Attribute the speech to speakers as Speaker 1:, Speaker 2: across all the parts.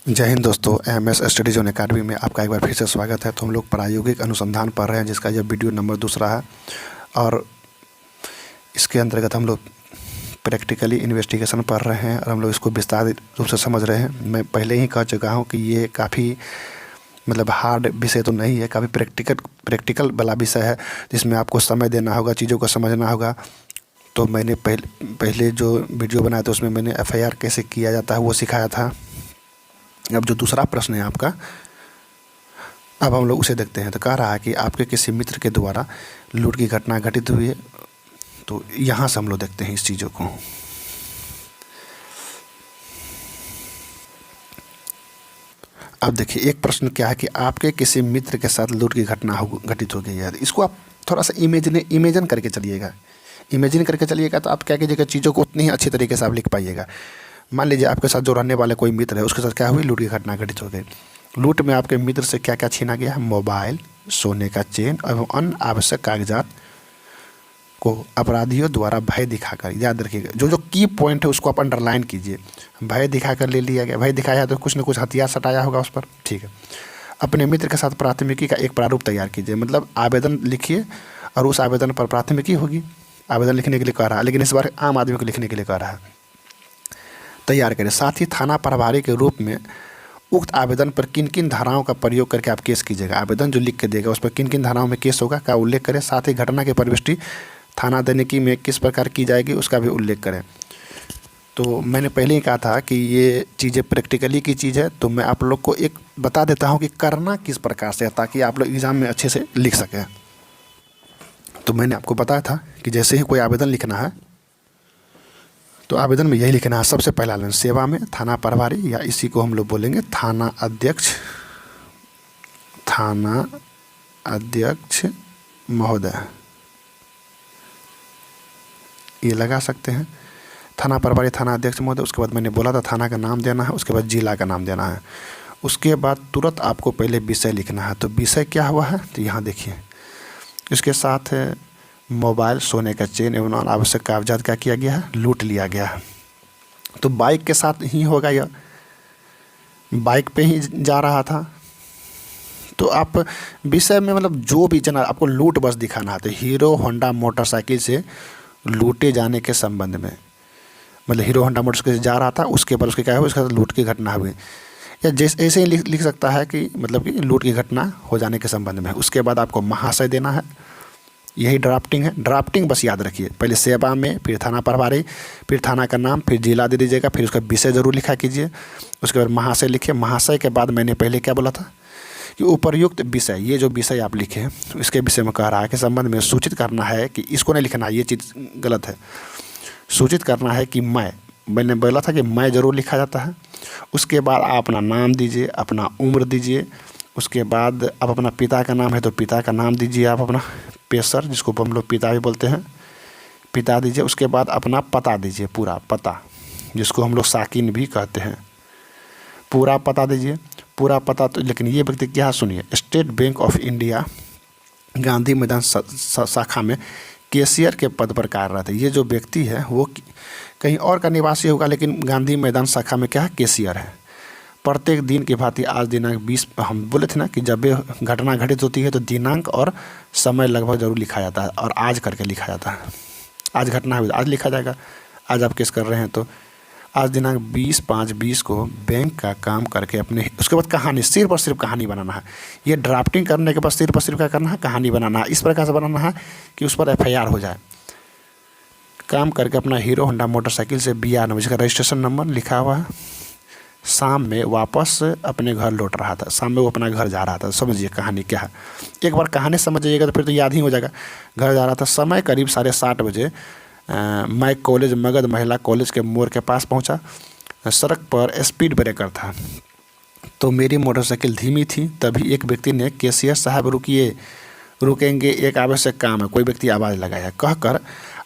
Speaker 1: जय हिंद दोस्तों, MS study zone academy में आपका एक बार फिर से स्वागत है। तो हम लोग प्रायोगिक अनुसंधान पढ़ रहे हैं, जिसका यह वीडियो नंबर दूसरा है। और इसके अंतर्गत हम लोग प्रैक्टिकली इन्वेस्टिगेशन पढ़ रहे हैं और हम लोग इसको विस्तारित रूप से समझ रहे हैं। मैं पहले ही कह चुका हूँ कि ये काफ़ी हार्ड विषय तो नहीं है, काफ़ी प्रैक्टिकल वाला विषय है, जिसमें आपको समय देना होगा, चीज़ों को समझना होगा। तो मैंने पहले जो वीडियो बनाया था उसमें मैंने FIR कैसे किया जाता है वो सिखाया था। अब जो दूसरा प्रश्न है आपका, अब हम लोग उसे देखते हैं। तो कह रहा है कि आपके किसी मित्र के द्वारा लूट की घटना घटित हुई है। तो यहाँ से हम लोग देखते हैं इस चीज़ों को। अब देखिए, एक प्रश्न क्या है कि आपके किसी मित्र के साथ लूट की घटना घटित हो गई है। इसको आप थोड़ा सा इमेजिन करके चलिएगा। इमेजिन करके चलिएगा तो आप क्या कीजिएगा, चीज़ों को उतनी ही अच्छी तरीके से आप लिख पाइएगा। मान लीजिए आपके साथ जो रहने वाले कोई मित्र है, उसके साथ क्या हुई, लूट की घटना घटित हो गई। लूट में आपके मित्र से क्या क्या छीना गया है, मोबाइल, सोने का चेन एवं अन्य आवश्यक कागजात को अपराधियों द्वारा भय दिखाकर, याद रखिएगा जो जो की पॉइंट है उसको आप अंडरलाइन कीजिए। भय दिखाकर ले लिया गया। भय दिखाया तो कुछ न कुछ हथियार सटाया होगा उस पर, ठीक है। अपने मित्र के साथ प्राथमिकी का एक प्रारूप तैयार कीजिए, मतलब आवेदन लिखिए और उस आवेदन पर प्राथमिकी होगी। आवेदन लिखने के लिए कह रहा है, लेकिन इस बार आम आदमी को लिखने के लिए कह रहा है। तैयार करें। साथ ही थाना प्रभारी के रूप में उक्त आवेदन पर किन किन धाराओं का प्रयोग करके आप केस कीजिएगा। आवेदन जो लिख के देगा उस पर किन किन धाराओं में केस होगा का उल्लेख करें। साथ ही घटना की प्रविष्टि थाना दैनिकी में किस प्रकार की जाएगी उसका भी उल्लेख करें। तो मैंने पहले ही कहा था कि ये चीज़ें प्रैक्टिकली की चीज़ है, तो मैं आप लोग को एक बता देता हूँ कि करना किस प्रकार से है, ताकि आप लोग एग्ज़ाम में अच्छे से लिख सकें। तो मैंने आपको बताया था कि जैसे ही कोई आवेदन लिखना है तो आवेदन में यही लिखना है। सबसे पहला लाइन, सेवा में थाना प्रभारी, या इसी को हम लोग बोलेंगे थाना अध्यक्ष महोदय, ये लगा सकते हैं। थाना प्रभारी, थाना अध्यक्ष महोदय। उसके बाद मैंने बोला था थाना का नाम देना है, उसके बाद जिला का नाम देना है। उसके बाद तुरंत आपको पहले विषय लिखना है। तो विषय क्या हुआ है, तो यहाँ देखिए, इसके साथ मोबाइल, सोने का चेन एवं आवश्यक कागजात क्या किया गया है, लूट लिया गया है। तो बाइक के साथ ही होगा, यह बाइक पे ही जा रहा था। तो आप विषय में जो भी जना आपको लूट बस दिखाना है। तो हीरो होंडा मोटरसाइकिल से लूटे जाने के संबंध में, हीरो होंडा मोटरसाइकिल से जा रहा था, उसके बाद उसके क्या हुआ, उसके साथ लूट की घटना हुई। या जैसे ऐसे ही लिख सकता है कि कि लूट की घटना हो जाने के संबंध में। उसके बाद आपको महाशय देना है, यही ड्राफ्टिंग है। ड्राफ्टिंग बस याद रखिए, पहले सेवा में, फिर थाना प्रभारी, फिर थाना का नाम, फिर जिला दे दीजिएगा, फिर उसका विषय ज़रूर लिखा कीजिए। उसके बाद महाशय लिखिए। महाशय के बाद मैंने पहले क्या बोला था कि उपर्युक्त विषय, ये जो विषय आप लिखे हैं इसके विषय में कह रहा है कि संबंध में सूचित करना है कि इसको नहीं लिखना, ये चीज़ गलत है। सूचित करना है कि मैंने बोला था कि मैं ज़रूर लिखा जाता है। उसके बाद आप अपना नाम दीजिए, अपना उम्र दीजिए। उसके बाद आप अपना पिता का नाम है तो पिता का नाम दीजिए, आप अपना पेशर, जिसको हम लोग पिता भी बोलते हैं, पिता दीजिए। उसके बाद अपना पता दीजिए, पूरा पता, जिसको हम लोग साकिन भी कहते हैं, पूरा पता दीजिए। पूरा पता तो, लेकिन ये व्यक्ति क्या, सुनिए, state bank of India Gandhi मैदान शाखा में कैशियर के पद पर कार्यरत है। ये जो व्यक्ति है वो कहीं और का निवासी होगा, लेकिन गांधी मैदान शाखा में क्या है, कैशियर है। प्रत्येक दिन की भांति आज दिनांक 20, हम बोले थे ना कि जब ये घटना घटित होती है तो दिनांक और समय लगभग जरूर लिखा जाता है, और आज करके लिखा जाता है। आज घटना हुई, आज लिखा जाएगा। आज आप केस कर रहे हैं तो आज दिनांक 20/5/20 को बैंक का काम करके अपने, उसके बाद कहानी, सिर्फ और सिर्फ कहानी बनाना है। ये ड्राफ्टिंग करने के बाद सिर्फ और सिर्फ क्या करना है, कहानी बनाना है। इस प्रकार से बनाना है कि उस पर FIR हो जाए। काम करके अपना हीरो होंडा मोटरसाइकिल से BR नंबर, जिसका रजिस्ट्रेशन नंबर लिखा हुआ है, शाम में वापस अपने घर लौट रहा था। शाम में वो अपना घर जा रहा था। समझिए कहानी क्या है। एक बार कहानी समझ जाइएगा तो फिर तो याद ही हो जाएगा। घर जा रहा था, समय करीब 7:30 बजे। मैं कॉलेज मगध महिला कॉलेज के मोड़ के पास पहुंचा। सड़क पर स्पीड ब्रेकर था तो मेरी मोटरसाइकिल धीमी थी। तभी एक व्यक्ति ने, कैशियर साहब रुकिए, रुकेंगे, एक आवश्यक काम है, कोई व्यक्ति आवाज़ लगाया, कहकर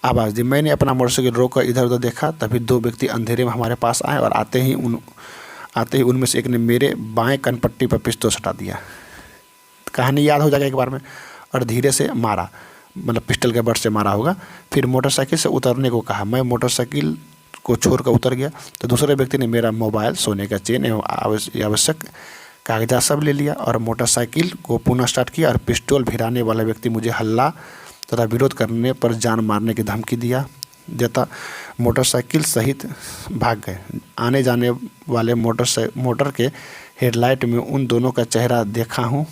Speaker 1: आवाज़ दी। मैंने अपना मोटरसाइकिल रोककर इधर उधर देखा। तभी 2 व्यक्ति अंधेरे में हमारे पास आए और आते ही उनमें से एक ने मेरे बाएं कनपट्टी पर पिस्तौल सटा दिया। कहानी याद हो जाएगा एक बार में। और धीरे से मारा, पिस्टल के बट से मारा होगा। फिर मोटरसाइकिल से उतरने को कहा। मैं मोटरसाइकिल को छोड़कर उतर गया। तो दूसरे व्यक्ति ने मेरा मोबाइल, सोने का चेन एवं आवश्यक कागजात सब ले लिया और मोटरसाइकिल को पुनः स्टार्ट किया और पिस्टल भिड़ाने वाला व्यक्ति मुझे हल्ला तथा विरोध करने पर जान मारने की धमकी देता मोटरसाइकिल सहित भाग गए। आने जाने वाले मोटर के हेडलाइट में उन दोनों का चेहरा देखा हूँ।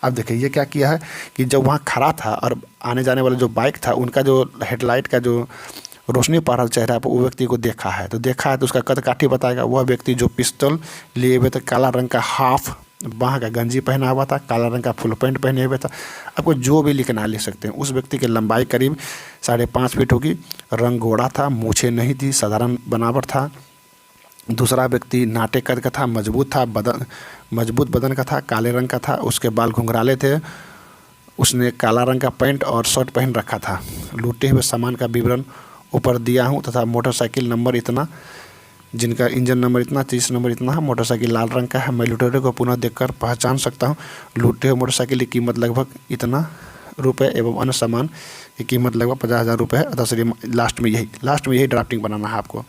Speaker 1: अब देखिए ये क्या किया है कि जब वहाँ खड़ा था और आने जाने वाला जो बाइक था उनका जो हेडलाइट का जो रोशनी पड़ रहा चेहरा पर वो व्यक्ति को देखा है तो उसका कद काठी बताएगा। वह व्यक्ति जो पिस्टल लिए हुए थे, काला रंग का हाफ बाह का गंजी पहना हुआ था, काला रंग का फुल पैंट पहने हुए था। आपको जो भी लिखना है लिख सकते हैं। उस व्यक्ति की लंबाई करीब 5.5 फीट होगी, रंग गोरा था, मूछें नहीं थी, साधारण बनावट था। दूसरा व्यक्ति नाटे कद का था, मजबूत बदन का था, काले रंग का था, उसके बाल घुंघराले थे, उसने काला रंग का पैंट और शर्ट पहन रखा था। लूटे हुए सामान का विवरण ऊपर दिया हूँ तथा मोटरसाइकिल नंबर इतना, जिनका इंजन नंबर इतना, 30 नंबर इतना है। मोटरसाइकिल लाल रंग का है। मैं लुटेरे को पुनः देखकर पहचान सकता हूँ। लूटे हुए मोटरसाइकिल की कीमत लगभग इतना रुपए एवं अन्य सामान की कीमत लगभग 50,000 रुपये है। अतः श्रीमान लास्ट में यही ड्राफ्टिंग बनाना है आपको,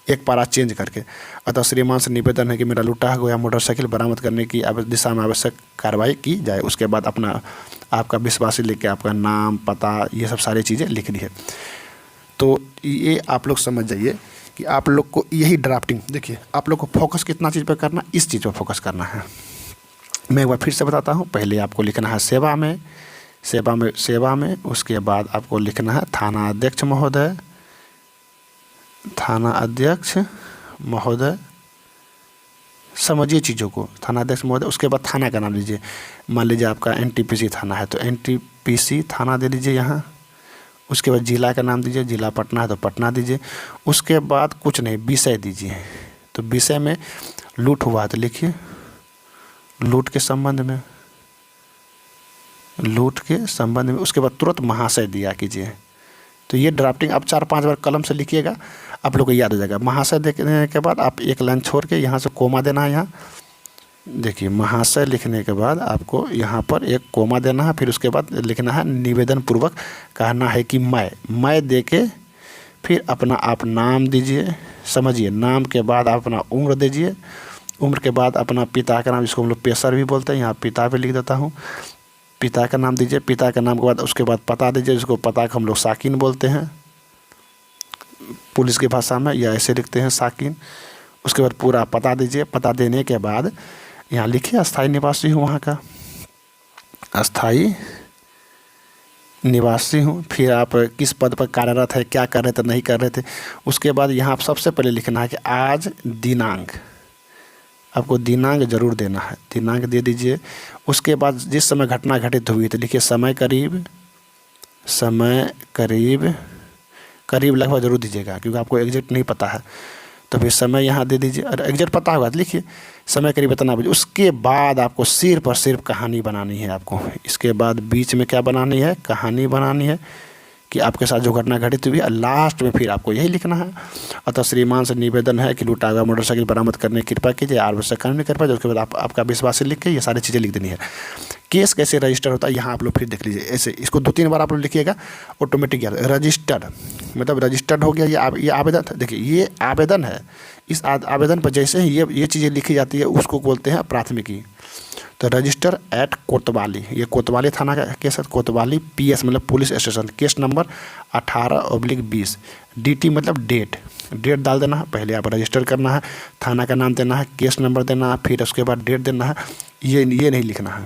Speaker 1: एक पारा चेंज करके। अतः श्रीमान से निवेदन है कि मेरा लूटा हुआ मोटरसाइकिल बरामद करने की दिशा में आवश्यक कार्रवाई की जाए। उसके बाद आपका विश्वासी लिख के आपका नाम, पता, ये सब सारी चीज़ें लिखनी है। तो ये आप लोग समझ जाइए कि आप लोग को यही ड्राफ्टिंग, देखिए आप लोग को फोकस कितना चीज़ पर करना, इस चीज़ पर फोकस करना है। मैं एक बार फिर से बताता हूँ। पहले आपको लिखना है सेवा में, उसके बाद आपको लिखना है थाना अध्यक्ष महोदय, समझिए चीज़ों को, थाना अध्यक्ष महोदय। उसके बाद थाना का नाम लीजिए। मान लीजिए आपका NTPC थाना है तो NTPC थाना दे लीजिए यहाँ। उसके बाद जिला का नाम दीजिए, जिला पटना है तो पटना दीजिए। उसके बाद कुछ नहीं, विषय दीजिए। तो विषय में लूट हुआ है तो लिखिए लूट के संबंध में। उसके बाद तुरंत महाशय दिया कीजिए। तो ये ड्राफ्टिंग आप 4-5 बार कलम से लिखिएगा, आप लोग को याद हो जाएगा। महाशय देने के बाद आप एक लाइन छोड़ के यहाँ से कोमा देना है। यहाँ देखिए महाशय लिखने के बाद आपको यहाँ पर एक कोमा देना है। फिर उसके बाद लिखना है निवेदन पूर्वक कहना है कि मैं दे के फिर अपना आप नाम दीजिए। समझिए, नाम के बाद आप अपना उम्र दीजिए। उम्र के बाद अपना पिता का नाम, जिसको हम लोग पेशर भी बोलते हैं, यहाँ पिता पे लिख देता हूँ। पिता का नाम दीजिए। पिता के नाम के बाद उसके बाद पता दीजिए, जिसको पता का हम लोग साकिन बोलते हैं पुलिस की भाषा में, या ऐसे लिखते हैं साकिन। उसके बाद पूरा पता दीजिए। पता देने के बाद यहाँ लिखिए अस्थाई निवासी हूँ, वहाँ का अस्थाई निवासी हूँ। फिर आप किस पद पर कार्यरत है, क्या कर रहे थे, नहीं कर रहे थे। उसके बाद यहाँ आप सबसे पहले लिखना है कि आज दिनांक, आपको दिनांक जरूर देना है, दिनांक दे दीजिए। उसके बाद जिस समय घटना घटित हुई तो लिखिए समय करीब लगभग जरूर दीजिएगा, क्योंकि आपको एग्जैक्ट नहीं पता है। तो फिर समय यहाँ दे दीजिए, और एग्जैक्ट पता होगा तो लिखिए समय करीब इतना बजे। उसके बाद आपको सिर्फ कहानी बनानी है आपको। इसके बाद बीच में क्या बनानी है, कहानी बनानी है कि आपके साथ जो घटना घटित हुई है। लास्ट में फिर आपको यही लिखना है, अतः श्रीमान से निवेदन है कि लूटा हुआ मोटरसाइकिल बरामद करने की कृपा कीजिए, आवश्यक कानूनी कर पाए। उसके बाद आपका विश्वास लिख के ये सारी चीज़ें लिख देनी है। केस कैसे रजिस्टर होता है यहाँ आप लोग फिर देख लीजिए। ऐसे इसको 2-3 बार आप लोग लिखिएगा, ऑटोमेटिक याद। रजिस्टर्ड मतलब रजिस्टर्ड हो गया। ये आवेदन, देखिए ये आवेदन है। इस आवेदन पर जैसे ही ये चीज़ें लिखी जाती है उसको बोलते हैं प्राथमिकी। तो रजिस्टर एट कोतवाली, ये कोतवाली थाना का केस है। कोतवाली PS मतलब police station, case number 18/20। DT मतलब डेट डाल देना है। पहले आप रजिस्टर करना है, थाना का नाम देना है, केस नंबर देना है, फिर उसके बाद डेट देना है। ये नहीं लिखना है,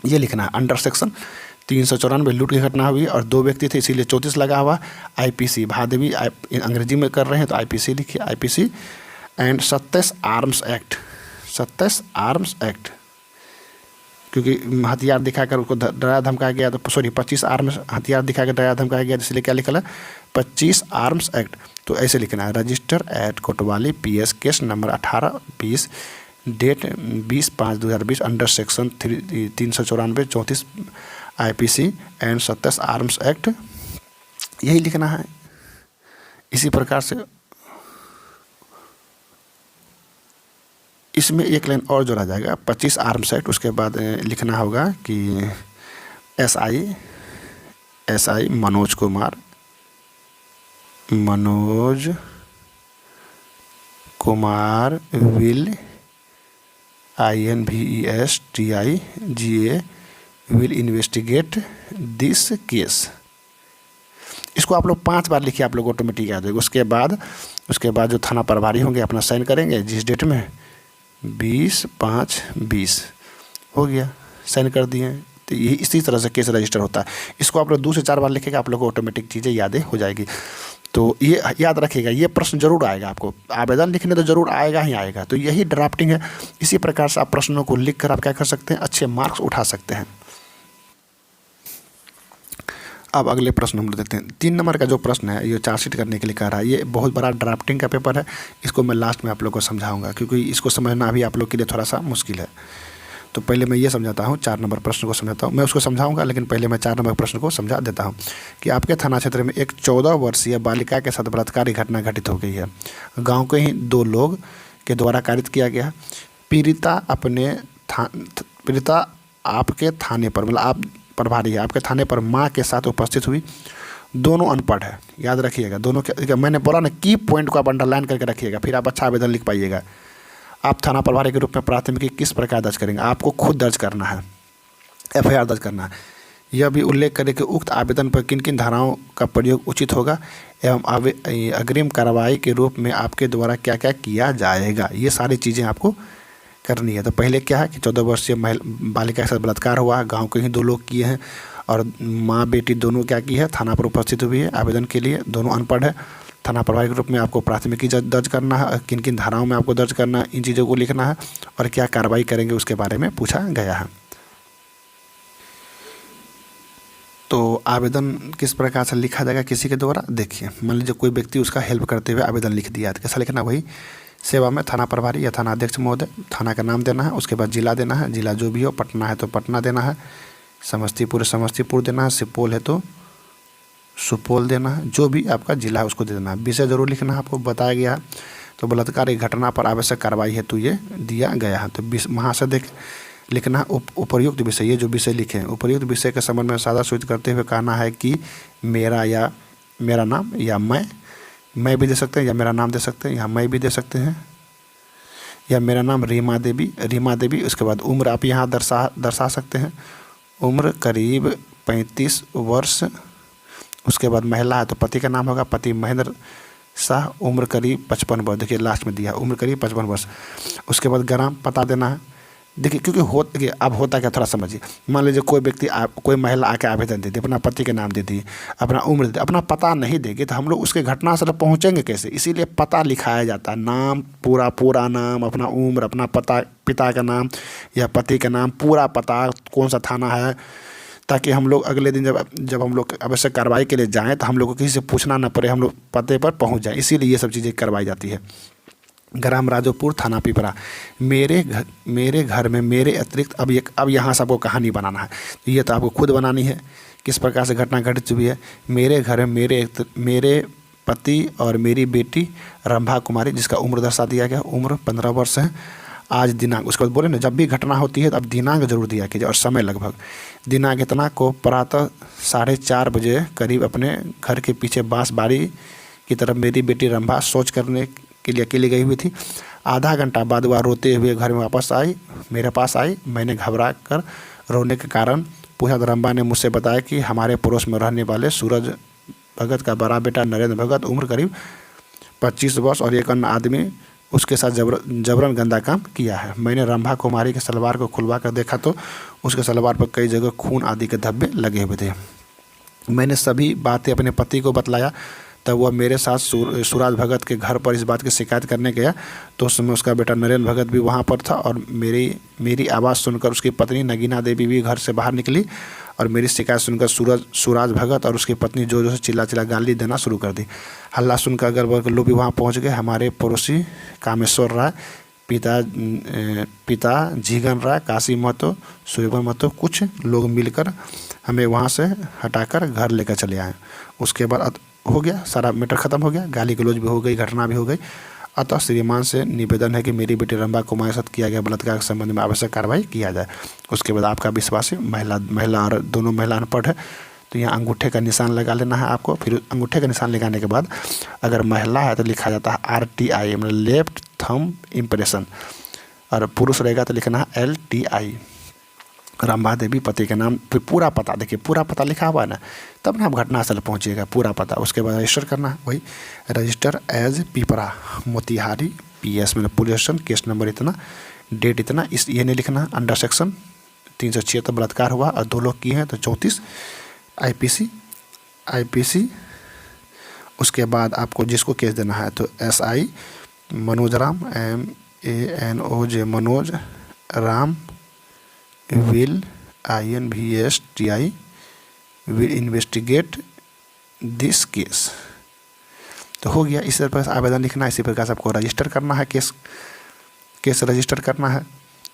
Speaker 1: ये लिखना है अंडर सेक्शन 394 लूट की घटना हुई और 2 व्यक्ति थे, इसीलिए 34 लगा हुआ। IPC भादवी अंग्रेजी में कर रहे हैं तो IPC लिखिए, IPC एंड 27 आर्म्स एक्ट, क्योंकि हथियार दिखाकर उसको डराया धमकाया गया, तो 25 आर्म्स हथियार दिखाकर डराया धमकाया गया, इसलिए क्या लिखा है 25 आर्म्स एक्ट। तो ऐसे लिखना है, register at Kotwali PS case number 18/20 date 20/5/2020 under section 394 34 IPC and 27 arms act, यही लिखना है। इसी प्रकार से इसमें एक लाइन और जोड़ा जाएगा, 25 आर्म्स एक्ट। उसके बाद लिखना होगा कि SI Manoj Kumar will INVESTIGA will investigate this case. इसको आप लोग 5 बार लिखिए, आप लोग ऑटोमेटिक याद होगा। उसके बाद जो थाना प्रभारी होंगे अपना साइन करेंगे जिस डेट में 20/5/20 हो गया, साइन कर दिए। तो यही इसी तरह से केस रजिस्टर होता है। इसको आप लोग 2 से 4 बार लिखेगा, आप लोग को ऑटोमेटिक चीज़ें यादें हो जाएगी। तो ये याद रखिएगा, ये प्रश्न जरूर आएगा आपको, आवेदन लिखने तो जरूर आएगा ही आएगा। तो यही ड्राफ्टिंग है। इसी प्रकार से आप प्रश्नों को लिख कर आप क्या कर सकते हैं, अच्छे मार्क्स उठा सकते हैं। अब अगले प्रश्न हम लोग देखते हैं। 3 नंबर का जो प्रश्न है ये चार्जशीट करने के लिए कह रहा है। ये बहुत बड़ा ड्राफ्टिंग का पेपर है। इसको मैं लास्ट में आप लोग को समझाऊंगा, क्योंकि इसको समझना अभी आप लोग के लिए थोड़ा सा मुश्किल है। तो पहले मैं ये समझाता हूँ, 4 नंबर प्रश्न को समझाता हूँ। मैं उसको समझाऊंगा, लेकिन पहले मैं 4 नंबर प्रश्न को समझा देता हूँ कि आपके थाना क्षेत्र में एक 14 वर्षीय बालिका के साथ बलात्कारी घटना घटित हो गई है। गाँव के ही 2 लोग के द्वारा कारित किया गया। पीड़िता आपके थाने पर, मतलब आप प्रभारी है, आपके थाने पर माँ के साथ उपस्थित हुई। दोनों अनपढ़ है, याद रखिएगा। दोनों के मैंने बोला ना, की पॉइंट को आप अंडरलाइन करके रखिएगा, फिर आप अच्छा आवेदन लिख पाइएगा। आप थाना प्रभारी के रूप में प्राथमिकी किस प्रकार दर्ज करेंगे? आपको खुद दर्ज करना है, FIR दर्ज करना है। यह भी उल्लेख करें कि उक्त आवेदन पर किन किन धाराओं का प्रयोग उचित होगा एवं अग्रिम कार्रवाई के रूप में आपके द्वारा क्या क्या किया जाएगा। ये सारी चीज़ें आपको करनी है। तो पहले क्या है कि 14 वर्षीय बालिका के साथ बलात्कार हुआ, गांव के ही 2 लोग किए हैं और माँ बेटी दोनों क्या की है, थाना पर उपस्थित हुई है आवेदन के लिए। दोनों अनपढ़ है। थाना प्रभारी के रूप में आपको प्राथमिकी दर्ज करना है, किन किन धाराओं में आपको दर्ज करना है, इन चीज़ों को लिखना है और क्या कार्रवाई करेंगे उसके बारे में पूछा गया है। तो आवेदन किस प्रकार से लिखा जाएगा किसी के द्वारा? देखिए, मान लीजिए कोई व्यक्ति उसका हेल्प करते हुए आवेदन लिख दिया, तो कैसा लिखना? वही सेवा में थाना प्रभारी या थाना अध्यक्ष महोदय, थाना का नाम देना है, उसके बाद जिला देना है, जिला जो भी हो, पटना है तो पटना देना है, समस्तीपुर देना है, सुपौल है तो सुपौल देना है, जो भी आपका जिला है उसको दे देना है। विषय जरूर लिखना है, आपको बताया गया है। तो बलात्कार की घटना पर आवश्यक कार्रवाई हेतु ये दिया गया है। तो वहाँ से लिखना है उपर्युक्त विषय। ये जो विषय लिखे हैं, उपर्युक्त विषय के संबंध में सादा सूचित करते हुए कहना है कि मेरा या मेरा नाम या मैं भी दे सकते हैं, या मेरा नाम दे सकते हैं, या मैं भी दे सकते हैं, या मेरा नाम रीमा देवी। उसके बाद उम्र आप यहाँ दर्शा सकते हैं, उम्र करीब 35 वर्ष। उसके बाद महिला है तो पति का नाम होगा, पति महेंद्र शाह, उम्र करीब 55 वर्ष। देखिए लास्ट में दिया उम्र करीब 55 वर्ष। उसके बाद ग्राम पता देना है। देखिए क्योंकि अब होता क्या, थोड़ा समझिए। मान लीजिए कोई महिला आके आवेदन दे दी, अपना पति के नाम दे दी, अपना उम्र दे दी, अपना पता नहीं देगी तो हम लोग उसके घटनास्थल पहुँचेंगे कैसे? इसीलिए पता लिखाया जाता है। नाम, पूरा नाम, अपना उम्र, अपना पता, पिता का नाम या पति का नाम, पूरा पता, कौन सा थाना है, ताकि हम लोग अगले दिन जब हम लोग आवश्यक कार्रवाई के लिए जाएँ तो हम लोग को किसी से पूछना ना पड़े, हम लोग पते पर पहुँच जाएँ। इसीलिए ये सब चीज़ें करवाई जाती है। ग्राम राजोपुर, थाना पिपरा। मेरे घर में मेरे अतिरिक्त अब यहाँ से आपको कहानी बनाना है। तो ये तो आपको खुद बनानी है, किस प्रकार से घटना घटित हुई है। मेरे घर में मेरे पति और मेरी बेटी रंभा कुमारी, जिसका उम्र दर्शा दिया गया, उम्र 15 वर्ष है। आज दिनांक, उसके बाद बोले ना, जब भी घटना होती है तो अब दिनांक जरूर दिया कीजिए और समय लगभग। दिनांक इतना को प्रातः 4:30 बजे करीब अपने घर के पीछे बांस बाड़ी की तरफ मेरी बेटी रंभा शौच करने के लिए अकेली गई हुई थी। आधा घंटा बाद वह रोते हुए घर में वापस आई, मेरे पास आई। मैंने घबरा कर रोने के कारण पूछा तो रंभा ने मुझसे बताया कि हमारे पड़ोस में रहने वाले सूरज भगत का बड़ा बेटा नरेंद्र भगत, उम्र करीब 25 वर्ष, और एक अन्य आदमी उसके साथ जबरन गंदा काम किया है। मैंने रंभा कुमारी के सलवार को खुलवा कर देखा तो उसके सलवार पर कई जगह खून आदि के धब्बे लगे हुए थे। मैंने सभी बातें अपने पति को बतलाया, तब वह मेरे साथ सूरज भगत के घर पर इस बात की शिकायत करने गया। तो उस समय उसका बेटा नरेंद्र भगत भी वहाँ पर था और मेरी आवाज़ सुनकर उसकी पत्नी नगीना देवी भी घर से बाहर निकली और मेरी शिकायत सुनकर सूरज भगत और उसकी पत्नी जोर जोर से चिल्ला गाली देना शुरू कर दी। हल्ला सुनकर अगल लोग भी वहाँ पहुँच गए। हमारे पड़ोसी कामेश्वर राय, पिता जीगन राय, काशी महतो, सूर्यवन महतो, कुछ लोग मिलकर हमें वहाँ से हटाकर घर लेकर चले आए। उसके बाद हो गया, सारा मैटर ख़त्म हो गया, गाली गलौज भी हो गई, घटना भी हो गई। अतः श्रीमान से निवेदन है कि मेरी बेटी रंभा कुमारी के साथ किया गया बलात्कार के संबंध में आवश्यक कार्रवाई किया जाए। उसके बाद आपका विश्वास है, महिला और दोनों महिला अनपढ़ है, तो यहाँ अंगूठे का निशान लगा लेना है आपको। फिर अंगूठे का निशान लगाने के बाद अगर महिला है तो लिखा जाता है RTI, मतलब लेफ्ट थंब इम्प्रेशन, और पुरुष रहेगा तो लिखना है LTI, रंभा देवी पति के नाम, फिर पूरा पता, देखिए पूरा पता लिखा हुआ है ना, तब ना आप घटनास्थल पहुंचिएगा, पूरा पता। उसके बाद रजिस्टर करना है, वही register as Pipra Motihari PS में पुलिस स्टेशन, केस नंबर इतना, डेट इतना, इस ये नहीं लिखना। अंडर सेक्शन 376 बलात्कार हुआ और 2 लोग किए हैं तो 34 IPC। उसके बाद आपको जिसको केस देना है तो SI Manoj Ram MANOJ Manoj Ram will INVESTI will investigate this case. तो हो गया। इसी तरह से आवेदन लिखना है, इसी प्रकार से आपको रजिस्टर करना है, केस रजिस्टर करना है।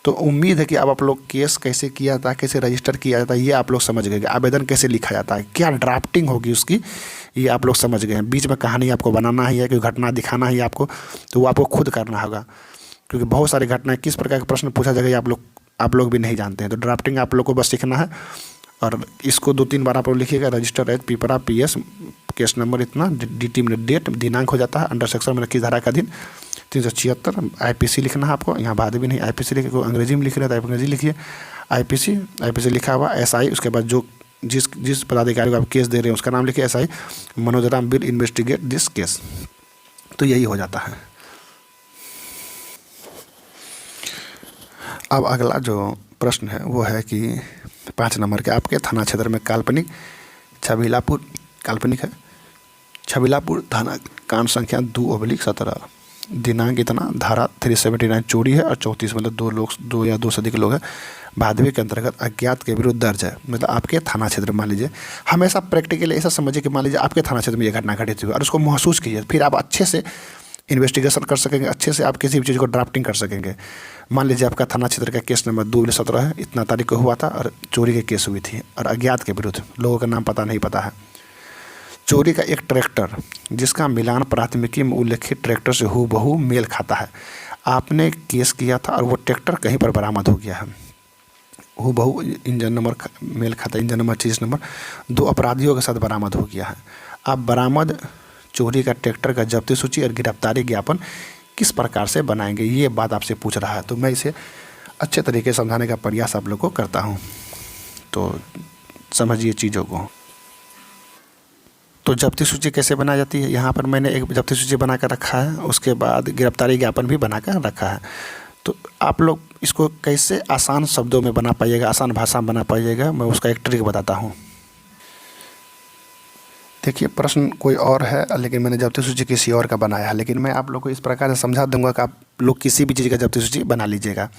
Speaker 1: तो उम्मीद है कि अब आप लोग केस कैसे किया जाता है, कैसे रजिस्टर किया जाता है, ये आप लोग समझ गए। आवेदन कैसे लिखा जाता है, क्या ड्राफ्टिंग होगी उसकी, ये आप लोग समझ गए हैं। बीच में कहानी आपको बनाना ही है, कोई घटना दिखाना ही आपको, तो वो आपको खुद करना होगा, क्योंकि बहुत सारी घटनाएं किस प्रकार के प्रश्न पूछा जाएगा ये आप लोग भी नहीं जानते हैं। तो ड्राफ्टिंग आप लोग को बस सीखना है, और इसको 2-3 बार आप लोग लिखिएगा। Register as Pipra PS, case number इतना, DT में डेट दिनांक हो जाता है, अंडर सेक्शन में किस धारा का दिन 376, IPC लिखना है आपको, यहाँ बाद भी नहीं IPC लिखे, कोई अंग्रेजी में लिख रहे हैं तो अंग्रेजी लिखिए IPC लिखा हुआ SI। उसके बाद जो जिस पदाधिकारी को आप केस दे रहे हैं उसका नाम लिखिए SI Manoj Ram will investigate this case. तो यही हो जाता है। अब अगला जो प्रश्न है वो है कि 5 नंबर के, आपके थाना क्षेत्र में काल्पनिक छबीलापुर, काल्पनिक है छबीलापुर थाना, कांड संख्या 2/17, दिनांक इतना, धारा 379 चोरी है और 34 मतलब 2 या 2 से अधिक लोग हैं, भादवी के अंतर्गत अज्ञात के विरुद्ध दर्ज है। मतलब आपके थाना क्षेत्र में मान लीजिए, हमेशा प्रैक्टिकली ऐसा समझिए कि मान लीजिए आपके थाना क्षेत्र में ये घटना घटित हुई और उसको महसूस कीजिए, फिर आप अच्छे से इन्वेस्टिगेशन कर सकेंगे, अच्छे से आप किसी भी चीज़ को ड्राफ्टिंग कर सकेंगे। मान लीजिए आपका थाना क्षेत्र का केस नंबर 2/17 है, इतना तारीख को हुआ था और चोरी के केस हुई थी और अज्ञात के विरुद्ध, लोगों का नाम नहीं पता है। चोरी का एक ट्रैक्टर जिसका मिलान प्राथमिकी में उल्लेखित ट्रैक्टर से हूबहू मेल खाता है, आपने केस किया था और वो ट्रैक्टर कहीं पर बरामद हो गया है, हूबहू इंजन नंबर मेल खाता, इंजन नंबर, चीज नंबर, 2 अपराधियों के साथ बरामद हो गया है। आप बरामद चोरी का ट्रैक्टर का जब्ती सूची और गिरफ्तारी ज्ञापन किस प्रकार से बनाएंगे, ये बात आपसे पूछ रहा है। तो मैं इसे अच्छे तरीके से समझाने का प्रयास आप लोग को करता हूँ, तो समझिए चीज़ों को। तो जब्ती सूची कैसे बनाई जाती है, यहाँ पर मैंने एक जब्ती सूची बना कर रखा है, उसके बाद गिरफ्तारी ज्ञापन भी बना कर रखा है। तो आप लोग इसको कैसे आसान शब्दों में बना पाइएगा, आसान भाषा में बना पाइएगा, मैं उसका एक ट्रिक बताता हूँ। देखिए, प्रश्न कोई और है लेकिन मैंने जब्ती सूची किसी और का बनाया है, लेकिन मैं आप लोग को इस प्रकार से समझा दूंगा कि आप लोग किसी भी चीज़ का जब्ती सूची बना लीजिएगा।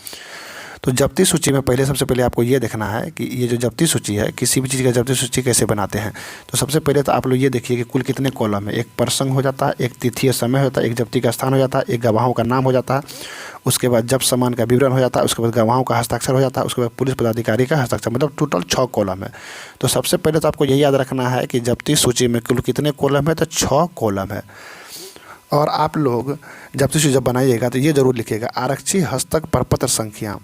Speaker 1: तो जब्ती सूची में सबसे पहले आपको ये देखना है कि ये जो जब्ती सूची है, किसी भी चीज़ का जब्ती सूची कैसे बनाते हैं। तो सबसे पहले तो आप लोग ये देखिए कि कुल कितने कॉलम है। एक प्रसंग हो जाता है, एक तिथि समय होता है, एक जब्ती का स्थान हो जाता है, एक गवाहों का नाम हो जाता है, उसके बाद जब्त सामान का विवरण हो जाता है, उसके बाद गवाहों का हस्ताक्षर हो जाता है, उसके बाद पुलिस पदाधिकारी का हस्ताक्षर, मतलब टोटल 6 कॉलम है। तो सबसे पहले तो आपको यही याद रखना है कि जब्ती सूची में कुल कितने कॉलम है, तो 6 कॉलम है। और आप लोग जब्ती सूची जब बनाइएगा तो ये जरूर लिखिएगा, आरक्षी हस्तक प्रपत्र संख्या,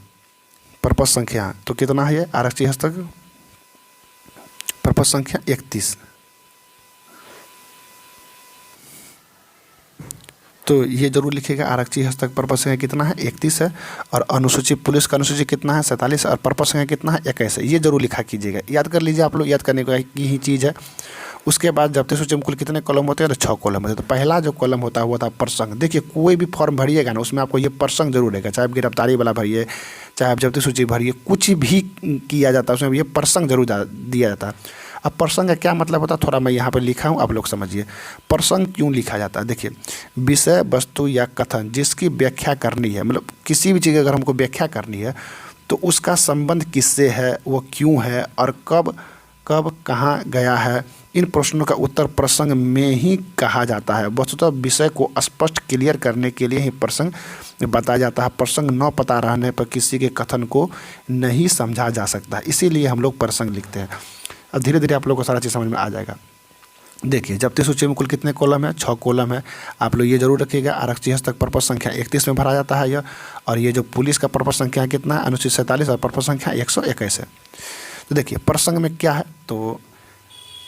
Speaker 1: प्रपत्र संख्या तो कितना है ये, आरक्षी हस्तक प्रपत्र संख्या 31। तो ये जरूर लिखिएगा, आरक्षी हस्तक प्रपत्र संख्या कितना है, 31 है। और अनुसूची, पुलिस का अनुसूची कितना है, 47, और प्रपत्र संख्या कितना है, 21 है। ये जरूर लिखा कीजिएगा, याद कर लीजिए, आप लोग याद करने की ही चीज़ है। उसके बाद जब्ती सूची में कुल कितने कॉलम होते हैं, तो 6 कॉलम होते हैं। तो पहला जो कॉलम होता है वो था प्रसंग। देखिए, कोई भी फॉर्म भरिएगा ना, उसमें आपको ये प्रसंग जरूर रहेगा, चाहे आप गिरफ्तारी वाला भरिए, चाहे आप जब्ती सूची भरिए, कुछ भी किया जाता है उसमें ये प्रसंग जरूर दिया जाता है। अब प्रसंग का क्या मतलब होता है, थोड़ा मैं यहाँ पर लिखा हूँ, आप लोग समझिए। प्रसंग क्यों लिखा जाता है, देखिए, विषय वस्तु या कथन जिसकी व्याख्या करनी है, मतलब किसी भी चीज़ अगर हमको व्याख्या करनी है तो उसका संबंध किससे है, वो क्यों है और कब कहाँ गया है, इन प्रश्नों का उत्तर प्रसंग में ही कहा जाता है। वस्तुतः विषय को स्पष्ट क्लियर करने के लिए ही प्रसंग बताया जाता है। प्रसंग न पता रहने पर किसी के कथन को नहीं समझा जा सकता, इसीलिए हम लोग प्रसंग लिखते हैं। अब धीरे धीरे आप लोग को सारा चीज़ समझ में आ जाएगा। देखिए, जब्ती सूची में कुल कितने कॉलम है, 6 कॉलम है। आप लोग ये जरूर रखिएगा, आरक्षी हस्तक प्रपत्र संख्या 31 में भरा जाता है यह। और ये जो पुलिस का प्रपत्र संख्या कितना है, अनुच्छेद 47, और प्रपत्र संख्या 121 है। तो देखिए, प्रसंग में क्या है, तो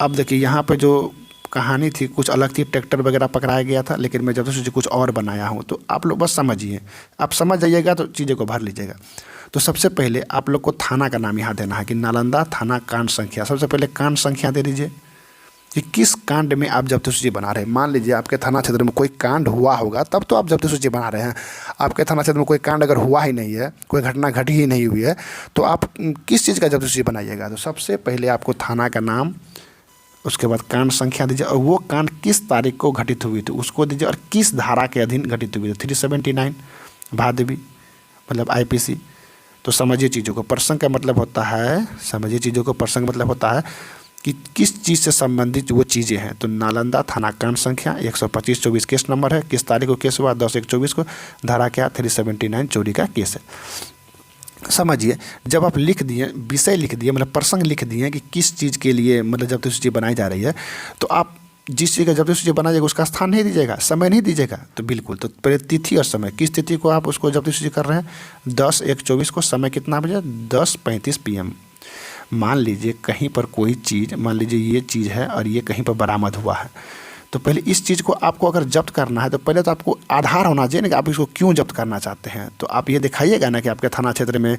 Speaker 1: अब देखिए यहाँ पे जो कहानी थी कुछ अलग थी, ट्रैक्टर वगैरह पकड़ाया गया था, लेकिन मैं जब से कुछ और बनाया हूँ। तो आप लोग बस समझिए, आप समझ जाइएगा तो चीज़ों को भर लीजिएगा। तो सबसे पहले आप लोग को थाना का नाम यहाँ देना है कि नालंदा थाना कांड संख्या। सबसे पहले कांड संख्या दे दीजिए कि किस कांड में आप जब्ती सूची बना रहे हैं। मान लीजिए आपके थाना क्षेत्र में कोई कांड हुआ होगा तब तो आप जब्ती सूची बना रहे हैं। आपके थाना क्षेत्र में कोई कांड अगर हुआ ही नहीं है, कोई घटना घटी ही नहीं हुई है, तो आप किस चीज़ का जब्ती सूची बनाइएगा। तो सबसे पहले आपको थाना का नाम, उसके बाद कांड संख्या दीजिए और वो कांड किस तारीख को घटित हुई थी उसको दीजिए, और किस धारा के अधीन घटित हुई थी। 379 भादवी मतलब IPC। तो समझिए चीज़ों को, प्रसंग का मतलब होता है, समझिए चीज़ों को, प्रसंग मतलब होता है कि किस चीज़ से संबंधित वो चीज़ें हैं। तो नालंदा थाना कांड संख्या 125/24 केस नंबर है, किस तारीख को केस हुआ 10/1/24 को, धारा क्या 379 चोरी का केस है। समझिए, जब आप लिख दिए, विषय लिख दिए, मतलब प्रसंग लिख दिए कि किस चीज़ के लिए मतलब जब्ती सूची बनाई जा रही है, तो आप जिस चीज़ का जब्ती सूची बनाइएगा उसका स्थान नहीं दीजिएगा, समय नहीं दीजिएगा। तो बिल्कुल, तो पहले तिथि और समय, किस तिथि को आप उसको जब्ती सूची कर रहे हैं 10/1/24 को, समय कितना बजे 10:35 PM। मान लीजिए कहीं पर कोई चीज़, मान लीजिए ये चीज़ है और ये कहीं पर बरामद हुआ है, तो पहले इस चीज़ को आपको अगर जब्त करना है तो पहले तो आपको आधार होना चाहिए ना कि आप इसको क्यों जब्त करना चाहते हैं। तो आप ये दिखाइएगा ना कि आपके थाना क्षेत्र में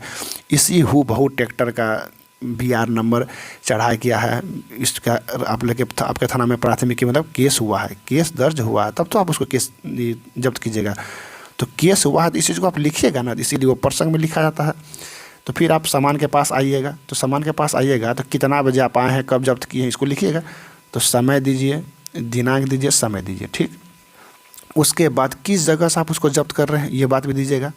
Speaker 1: इसी हूबहू ट्रैक्टर का BR नंबर चढ़ाया गया है, इसका आप लेके आपके थाना में प्राथमिकी मतलब केस हुआ है, केस दर्ज हुआ है, तब तो आप उसको केस जब्त कीजिएगा। तो केस हुआ है तो इस चीज़ को आप लिखिएगा ना, इसीलिए वो प्रसंग में लिखा जाता है। तो फिर आप सामान के पास आइएगा, तो सामान के पास आइएगा तो कितना बजे आप आए हैं, कब जब्त किए हैं, इसको लिखिएगा। तो समय दीजिए, दिनांक दीजिए, समय दीजिए, ठीक। उसके बाद किस जगह से आप उसको जब्त कर रहे हैं ये बात भी दीजिएगा।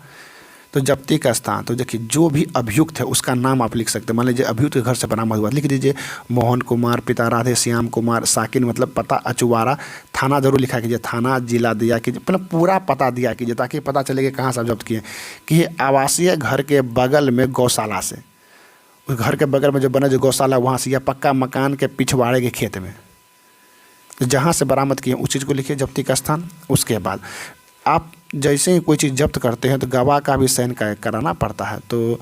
Speaker 1: तो जब्ती का स्थान, तो देखिए जो भी अभियुक्त है उसका नाम आप लिख सकते हैं। मान लीजिए अभियुक्त के घर से बरामद हुआ, लिख दीजिए मोहन कुमार, पिता राधे श्याम कुमार, साकिन मतलब पता अचुवारा, थाना जरूर लिखा कीजिए, थाना जिला दिया कीजिए, मतलब पूरा पता दिया कीजिए ताकि पता चले कि कहाँ से आप जब्त किए, कि आवासीय घर के बगल में गौशाला से, उस घर के बगल में जो बना जो गौशाला वहाँ से, या पक्का मकान के पिछवाड़े के खेत में, तो जहाँ से बरामद किए उस चीज़ को लिखिए जब्ती का स्थान। उसके बाद आप जैसे ही कोई चीज़ जब्त करते हैं तो गवाह का भी साइन कराना पड़ता है। तो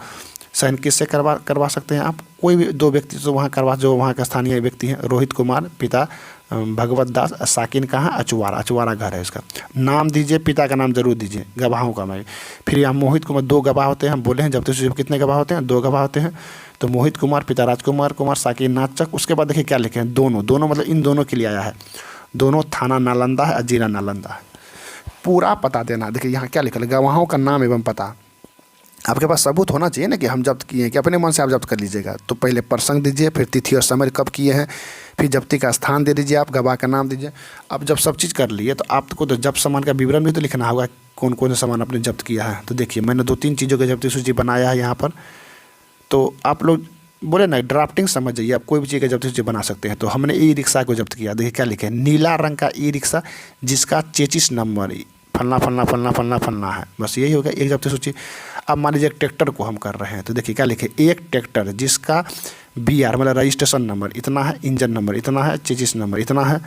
Speaker 1: साइन किससे करवा सकते हैं आप, कोई भी 2 व्यक्ति जो वहाँ के स्थानीय व्यक्ति हैं। रोहित कुमार, पिता भगवत दास, साकिन कहाँ अचुवारा घर है इसका। नाम दीजिए, पिता का नाम जरूर दीजिए, गवाहों का मैं। फिर यहाँ मोहित कुमार, 2 गवाह होते हैं, हम बोले हैं जब्ती सूची में कितने गवाह होते हैं, 2 गवाह होते हैं। तो मोहित कुमार, पिता राजकुमार कुमार, साकिन नाचक। उसके बाद देखिए क्या लिखे हैं, दोनों मतलब इन दोनों के लिए आया है, दोनों थाना नालंदा है, जिला नालंदा है। पूरा पता देना, देखिए यहाँ क्या लिखा है, गवाहों का नाम एवं पता। आपके पास सबूत होना चाहिए ना कि हम जब्त किए हैं, कि अपने मन से आप जब्त कर लीजिएगा। तो पहले प्रसंग दीजिए, फिर तिथि और समय कब किए हैं, फिर जब्ती का स्थान दे दीजिए, आप गवाह का नाम दीजिए। अब जब सब चीज़ कर लिए तो आपको तो जब्त सामान का विवरण भी तो लिखना होगा, कौन कौन सा सामान आपने जब्त किया है। तो देखिए मैंने 2-3 चीज़ों की जब्ती सूची बनाया है यहाँ पर। तो आप लोग बोले ना ड्राफ्टिंग समझ जाइए, आप कोई भी चीज़ का जब्ती सूची बना सकते हैं। तो हमने ई-रिक्शा को जब्त किया, देखिए क्या लिखे हैं, नीला रंग का ई-रिक्शा जिसका चेचिस नंबर फलना फलना फलना फलना फलना है, बस यही हो गया एक जब्ती सूची। अब मान लीजिए एक ट्रैक्टर को हम कर रहे हैं, तो देखिए क्या लिखे, एक ट्रैक्टर जिसका BR मतलब रजिस्ट्रेशन नंबर इतना है, इंजन नंबर इतना है, चेचिस नंबर इतना है,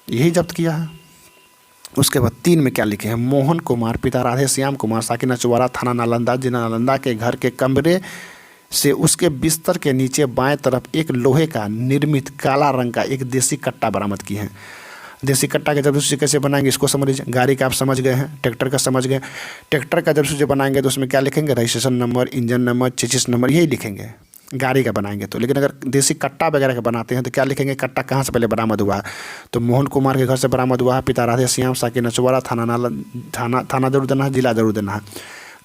Speaker 1: यही जब्त किया है। उसके बाद 3 में क्या लिखे हैं, मोहन कुमार, पिता राधे श्याम कुमार, साकिन अचुवारा, थाना नालंदा, जिला नालंदा के घर के कमरे से उसके बिस्तर के नीचे बाएं तरफ एक लोहे का निर्मित काला रंग का एक देसी कट्टा बरामद की है। देसी कट्टा का जब्ती सूची कैसे बनाएंगे इसको समझ लीजिए। गाड़ी का आप समझ गए हैं, ट्रैक्टर का समझ गए। ट्रैक्टर का जब्ती सूची बनाएंगे तो उसमें क्या लिखेंगे, registration number, engine number, chassis number, यही लिखेंगे गाड़ी का बनाएंगे तो। लेकिन अगर देसी कट्टा वगैरह का बनाते हैं तो क्या लिखेंगे, कट्टा कहाँ से पहले बरामद हुआ है। तो मोहन कुमार के घर से बरामद हुआ है, पिता राधे श्याम, साकिन अचुवारा, थाना जरूर देना है, जिला जरूर देना है।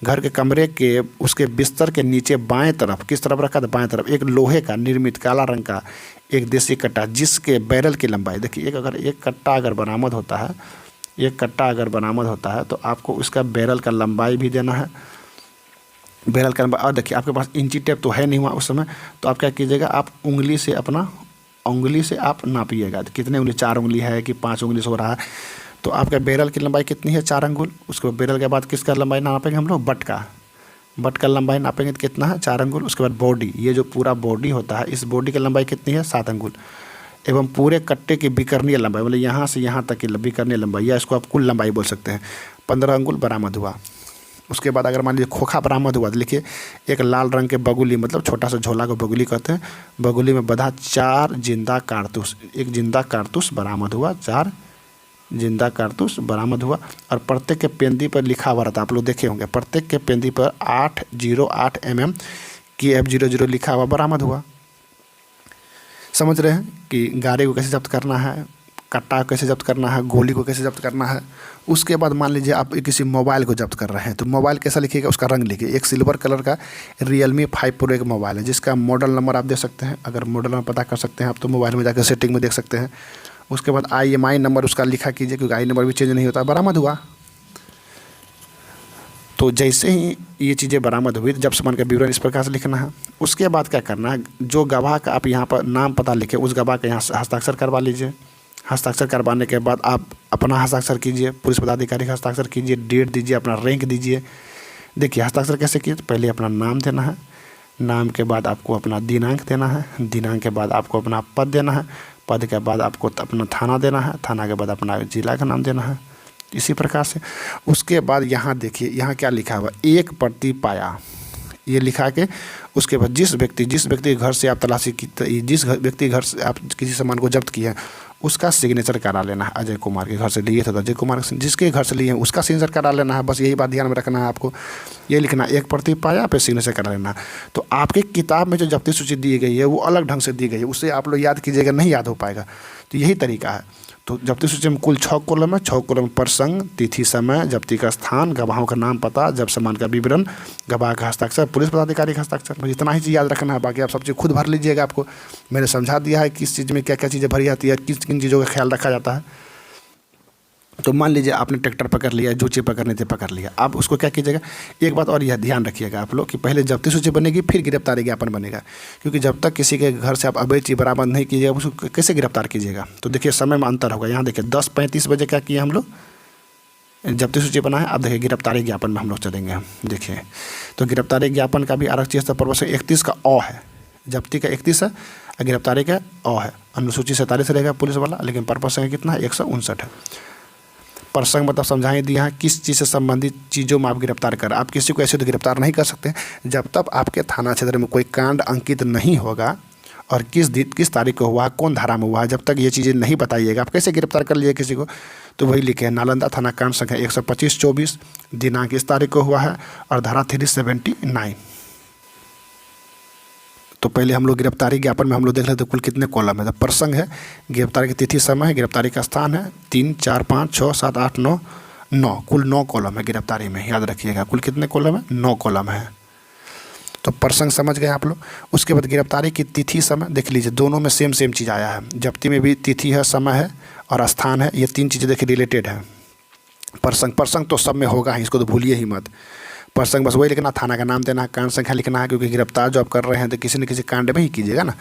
Speaker 1: घर के कमरे के उसके बिस्तर के नीचे बाएं तरफ, किस तरफ रखा था, बाएं तरफ, एक लोहे का निर्मित काला रंग का एक देसी कट्टा जिसके बैरल की लंबाई, देखिए एक कट्टा अगर बरामद होता है, एक कट्टा अगर बरामद होता है तो आपको उसका बैरल का लंबाई भी देना है, बैरल का लंबाई। और देखिए आपके पास इंची टेप तो है नहीं हुआ उस समय, तो आप क्या कीजिएगा, आप उंगली से आप नापिएगा, तो कितने उंगली, 4 उंगली है कि 5 उंगली से हो रहा है। तो आपका बैरल की लंबाई कितनी है, 4 अंगुल। उसके बाद बैरल के बाद किसका लंबाई नापेंगे हम लोग, बट का लंबाई नापेंगे तो कितना है, 4 अंगुल। उसके बाद बॉडी, ये जो पूरा बॉडी होता है इस बॉडी की लंबाई कितनी है, 7 अंगुल। एवं पूरे कट्टे की विकर्णीय लंबाई मतलब यहाँ से यहाँ तक की विकर्णीय लंबाई, या इसको आप कुल लंबाई बोल सकते हैं, 15 अंगुल बरामद हुआ। उसके बाद अगर मान लीजिए खोखा बरामद हुआ तो लिखिए एक लाल रंग के बगुली, मतलब छोटा सा झोला को बगुली कहते हैं, बगुली में बंधा 4 जिंदा कारतूस, एक जिंदा कारतूस बरामद हुआ, 4 जिंदा कारतूस बरामद हुआ। और प्रत्येक के पेंदी पर लिखा हुआ रहता, आप लोग देखे होंगे, प्रत्येक के पेंदी पर 808 mm KF00 लिखा हुआ बरामद हुआ। समझ रहे हैं कि गाड़ी को कैसे जब्त करना है, कट्टा को कैसे जब्त करना है, गोली को कैसे जब्त करना है। उसके बाद मान लीजिए आप किसी मोबाइल को जब्त कर रहे हैं, तो मोबाइल कैसा लिखिएगा, उसका रंग लिखिए। एक सिल्वर कलर का Realme 5 Pro एक मोबाइल है जिसका मॉडल नंबर आप देख सकते हैं, अगर मॉडल नंबर पता कर सकते हैं आप तो मोबाइल में जाकर सेटिंग में देख सकते हैं। उसके बाद IMI नंबर उसका लिखा कीजिए, क्योंकि आई नंबर भी चेंज नहीं होता, बरामद हुआ। तो जैसे ही ये चीज़ें बरामद हुई तो जब सामान का विवरण इस प्रकार से लिखना है। उसके बाद क्या करना है, जो गवाह का आप यहाँ पर नाम पता लिखे उस गवाह के यहाँ हस्ताक्षर करवा लीजिए। हस्ताक्षर करवाने के बाद आप अपना हस्ताक्षर कीजिए, पुलिस पदाधिकारी का हस्ताक्षर कीजिए, डेट दीजिए, अपना रैंक दीजिए। देखिए हस्ताक्षर कैसे किए, तो पहले अपना नाम देना है, नाम के बाद आपको अपना दिनांक देना है, दिनांक के बाद आपको अपना पद देना है, पद के बाद आपको अपना थाना देना है, थाना के बाद अपना जिला का नाम देना है, इसी प्रकार से। उसके बाद यहाँ देखिए यहाँ क्या लिखा हुआ, एक प्रति पाया, ये लिखा के उसके बाद जिस व्यक्ति के घर से आप तलाशी की, जिस व्यक्ति के घर से आप किसी सामान को जब्त किए हैं उसका सिग्नेचर करा लेना है। अजय कुमार के घर से लिए थे तो अजय कुमार जिसके घर से लिए हैं उसका सिग्नेचर करा लेना है। बस यही बात ध्यान में रखना है आपको, ये लिखना एक प्रति पाया पे सिग्नेचर करा लेना। तो आपकी किताब में जो जब्ती सूची दी गई है वो अलग ढंग से दी गई है, उससे आप लोग याद कीजिएगा, नहीं याद हो पाएगा। तो यही तरीका है। तो जब्ती सूची में कुल 6 कॉलम है, 6 कॉलम प्रसंग, तिथि, समय, जब्ती का स्थान, गवाहों का नाम पता, जब सामान का विवरण, गवाह का हस्ताक्षर, पुलिस पदाधिकारी का हस्ताक्षर। बस इतना ही चीज़ याद रखना है, बाकी आप सब चीज़ खुद भर लीजिएगा। आपको मैंने समझा दिया है किस चीज़ में क्या क्या चीज़ें भरी जाती है, किन चीज़ों का ख्याल रखा जाता है। तो मान लीजिए आपने ट्रैक्टर पकड़ लिया, जो चीज़ पकड़ने थे पकड़ लिया, आप उसको क्या कीजिएगा, एक बात और यह ध्यान रखिएगा आप लोग कि पहले जब्ती सूची बनेगी फिर गिरफ्तारी ज्ञापन बनेगा, क्योंकि जब तक किसी के घर से आप अवैध चीज़ बरामद नहीं कीजिएगा उसको कैसे गिरफ्तार कीजिएगा। तो देखिए समय में अंतर होगा। यहाँ देखिए 10:35 बजे क्या किया हम लोग, जब्ती सूची बनाए। अब देखिए गिरफ्तारी ज्ञापन में हम लोग चलेंगे। हम देखिए तो गिरफ्तारी ज्ञापन का भी आरक्षित प्रवर्ष 31 का अ है, जब्ती का 31 है और गिरफ्तारी का अ है। अनुसूची 47 रहेगा पुलिस वाला, लेकिन पर्पस संख्या कितना है, 159 है। प्रसंग मतलब समझा ही दिया है किस चीज़ से संबंधित चीज़ों में आप गिरफ्तार कर। आप किसी को ऐसे तो गिरफ्तार नहीं कर सकते जब तक आपके थाना क्षेत्र में कोई कांड अंकित नहीं होगा और किस तारीख को हुआ, कौन धारा में हुआ, जब तक ये चीज़ें नहीं बताइएगा आप कैसे गिरफ्तार कर लीजिए किसी को। तो वही लिखे है, नालंदा थाना कांड संख्या 125/24, दिनांक इस तारीख को हुआ है और धारा 379। तो पहले हम लोग गिरफ्तारी ज्ञापन में हम लोग देख लेते कुल कितने कॉलम है। तो प्रसंग है, गिरफ्तारी की तिथि, समय है, गिरफ्तारी का स्थान है, 3, 4, 5, 6, 7, 8, 9, कुल 9 कॉलम है गिरफ्तारी में। याद रखिएगा कुल कितने कॉलम है, 9 कॉलम है। तो प्रसंग समझ गए आप लोग। उसके बाद गिरफ्तारी की तिथि, समय देख लीजिए, दोनों में सेम चीज़ आया है। जब्ती में भी तिथि है, समय है और स्थान है, ये 3 चीज़ें देखिए रिलेटेड है। प्रसंग तो सब में होगा ही, इसको तो भूलिए ही मत। प्रसंग बस वही लिखना, थाना का नाम देना है, कांड संख्या लिखना है, क्योंकि गिरफ्तार जो आप कर रहे हैं तो किसी न किसी कांड में ही कीजिएगा ना।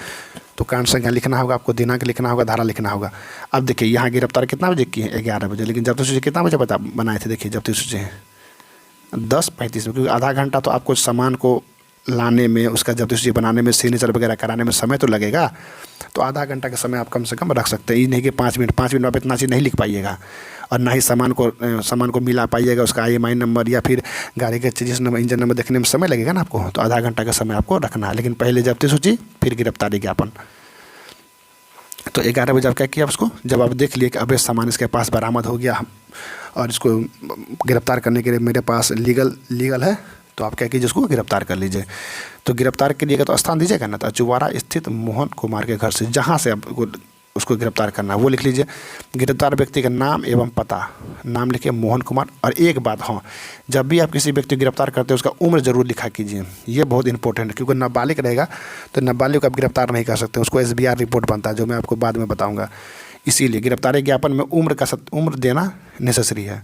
Speaker 1: तो कांड संख्या लिखना होगा आपको, दिनांक लिखना होगा, धारा लिखना होगा। अब देखिए यहाँ गिरफ्तार कितना बजे की है, 11 बजे, लेकिन जब्ती सूची कितना बजे बनाए थे, देखिए जब्ती सूची 10:35 में, क्योंकि आधा घंटा तो आपको सामान को लाने में, उसका जब्ती सूची बनाने में, सिग्नेचर वगैरह कराने में समय तो लगेगा। तो आधा घंटा का समय आप कम से कम रख सकते हैं। ये नहीं कि 5 मिनट में आप इतना चीज़ नहीं लिख पाइएगा और ना ही सामान को मिला पाइएगा, उसका IMI नंबर या फिर गाड़ी के चीज़ नंबर, इंजन नंबर देखने में समय लगेगा ना आपको। तो आधा घंटा का समय आपको रखना है, लेकिन पहले जब्ती सूची फिर गिरफ्तारी ज्ञापन। तो 11 बजे आप क्या किया, उसको जब आप देख लिए कि अवैध सामान इसके पास बरामद हो गया और इसको गिरफ्तार करने के लिए मेरे पास लीगल है, तो आप क्या कीजिए, उसको गिरफ्तार कर लीजिए। तो गिरफ्तार कीजिएगा तो स्थान दीजिएगा ना, तो अचुवारा स्थित मोहन कुमार के घर से, जहाँ से आपको उसको गिरफ्तार करना है वो लिख लीजिए। गिरफ्तार व्यक्ति का नाम एवं पता, नाम लिखिए मोहन कुमार। और एक बात, हाँ, जब भी आप किसी व्यक्ति को गिरफ्तार करते हैं उसका उम्र जरूर लिखा कीजिए, ये बहुत इंपॉर्टेंट है, क्योंकि नाबालिग रहेगा तो नाबालिग को आप गिरफ्तार नहीं कर सकते, उसको SBR रिपोर्ट बनता है, जो मैं आपको बाद में बताऊँगा। इसीलिए गिरफ्तारी ज्ञापन में उम्र देना नेसेसरी है।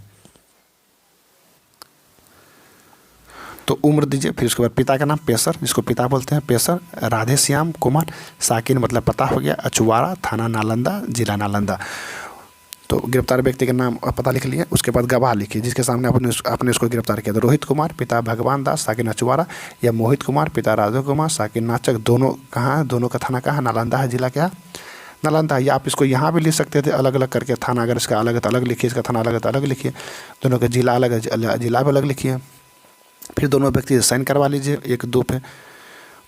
Speaker 1: तो उम्र दीजिए। फिर उसके बाद पिता का नाम पेशर, जिसको पिता बोलते हैं, पेशर राधे श्याम कुमार, साकिन मतलब पता हो गया, अचुवारा, थाना नालंदा, जिला नालंदा। तो गिरफ्तार व्यक्ति का नाम और पता लिख लिया। उसके बाद गवाह लिखिए जिसके सामने आपने उसको गिरफ्तार किया। तो रोहित कुमार पिता भगवान दास, साकिन अचुवारा, या मोहित कुमार पिता राधव कुमार, साकिन नाचक, दोनों कहाँ है, दोनों का थाना कहाँ, नालंदा है, जिला क्या, नालंदा। या आप इसको यहाँ भी लिख सकते थे अलग अलग करके, थाना अगर इसका अलग है तो अलग लिखिए, इसका थाना अलग है तो अलग लिखिए, दोनों का जिला अलग है, जिला भी अलग लिखिए। फिर दोनों व्यक्ति साइन करवा लीजिए एक दो पे।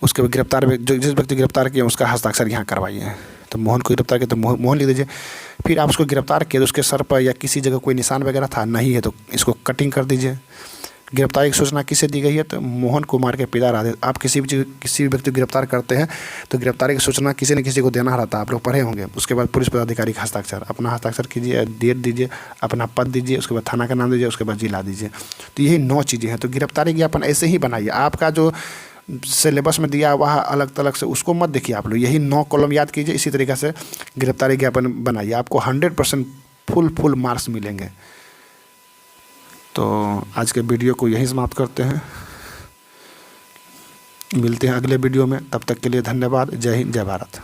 Speaker 1: उसके बाद गिरफ्तार जो जिस व्यक्ति गिरफ्तार किए उसका हस्ताक्षर यहाँ करवाइए। तो मोहन को गिरफ्तार किया तो मोहन लिख दीजिए। फिर आप उसको गिरफ्तार किए तो उसके सर पर या किसी जगह कोई निशान वगैरह था, नहीं है तो इसको कटिंग कर दीजिए। गिरफ्तारी की सूचना किसे दी गई है, तो मोहन कुमार के पिता राधे। आप किसी भी व्यक्ति को गिरफ्तार करते हैं तो गिरफ्तारी की सूचना किसी न किसी को देना रहता है, आप लोग पढ़े होंगे। उसके बाद पुलिस पदाधिकारी का हस्ताक्षर, अपना हस्ताक्षर कीजिए, डेट दीजिए, अपना पद दीजिए, उसके बाद थाना का नाम दीजिए, उसके बाद जिला दीजिए। तो यही 9 चीज़ें हैं। तो गिरफ्तारी ज्ञापन ऐसे ही बनाइए। आपका जो सिलेबस में दिया हुआ अलग तलग से उसको मत देखिए आप लोग, यही 9 कॉलम याद कीजिए। इसी तरीक़े से गिरफ्तारी ज्ञापन बनाइए, आपको 100% फुल मार्क्स मिलेंगे। तो आज के वीडियो को यहीं समाप्त करते हैं, मिलते हैं अगले वीडियो में। तब तक के लिए धन्यवाद। जय हिंद, जय भारत।